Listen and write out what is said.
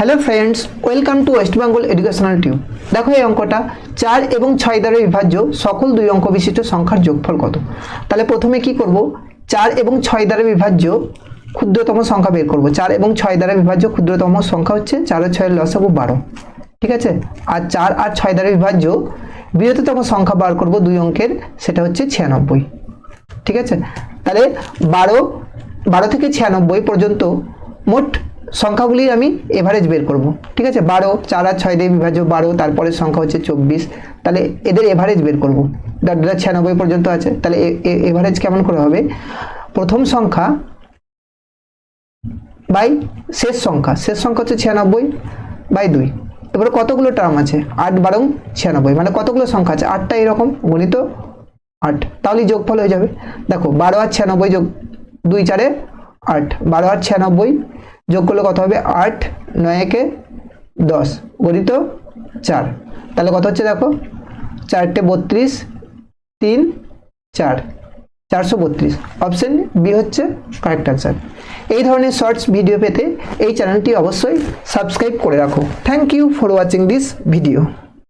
Hello friends, welcome to West Bengal educational tube. দেখো এই অঙ্কটা 4 এবং 6 দ্বারা বিভাজ্য সকল দুই অঙ্ক বিশিষ্ট সংখ্যার যোগফল কত। তাহলে প্রথমে কি করব, 4 এবং 6 দ্বারা বিভাজ্য ক্ষুদ্রতম সংখ্যা বের করব। 4 এবং 6 দ্বারা বিভাজ্য ক্ষুদ্রতম সংখ্যা হচ্ছে 4 আর 6 এর লসাগু 12, ঠিক আছে। আর 4 আর 6 দ্বারা বিভাজ্য বৃহত্তম সংখ্যা বার করব দুই অঙ্কের, সেটা হচ্ছে 96, ঠিক আছে। তাহলে 12 থেকে 96 পর্যন্ত মোট সংখ্যাগুলির আমি এভারেজ বের করব, ঠিক আছে। 12, 4 আর 6 দিয়ে বিভাজ্য 12, তারপরে সংখ্যা হচ্ছে 24, তাহলে এদের এভারেজ বের করব। 96 পর্যন্ত আছে, তাহলে এভারেজ কেমন করে হবে, প্রথম সংখ্যা বাই শেষ সংখ্যা হচ্ছে 96 বাই 2। এবারে কতগুলো টার্ম আছে, 8 12 96, মানে কতগুলো সংখ্যা আছে, 8টা এরকম গুণিত 8, তাহলেই যোগফল হয়ে যাবে। দেখো 12 আর 96 যোগ 2 4 8, 12 আর 96 যোগ করলে কত হবে, 8 9 1 10 গণিত 4, তাহলে কত হচ্ছে দেখো, 4 32 3 4 432। অপশন বি হচ্ছে কারেক্ট আনসার। এই ধরনের শর্টস ভিডিও পেতে এই চ্যানেলটি অবশ্যই সাবস্ক্রাইব করে রাখো। Thank you for watching this video.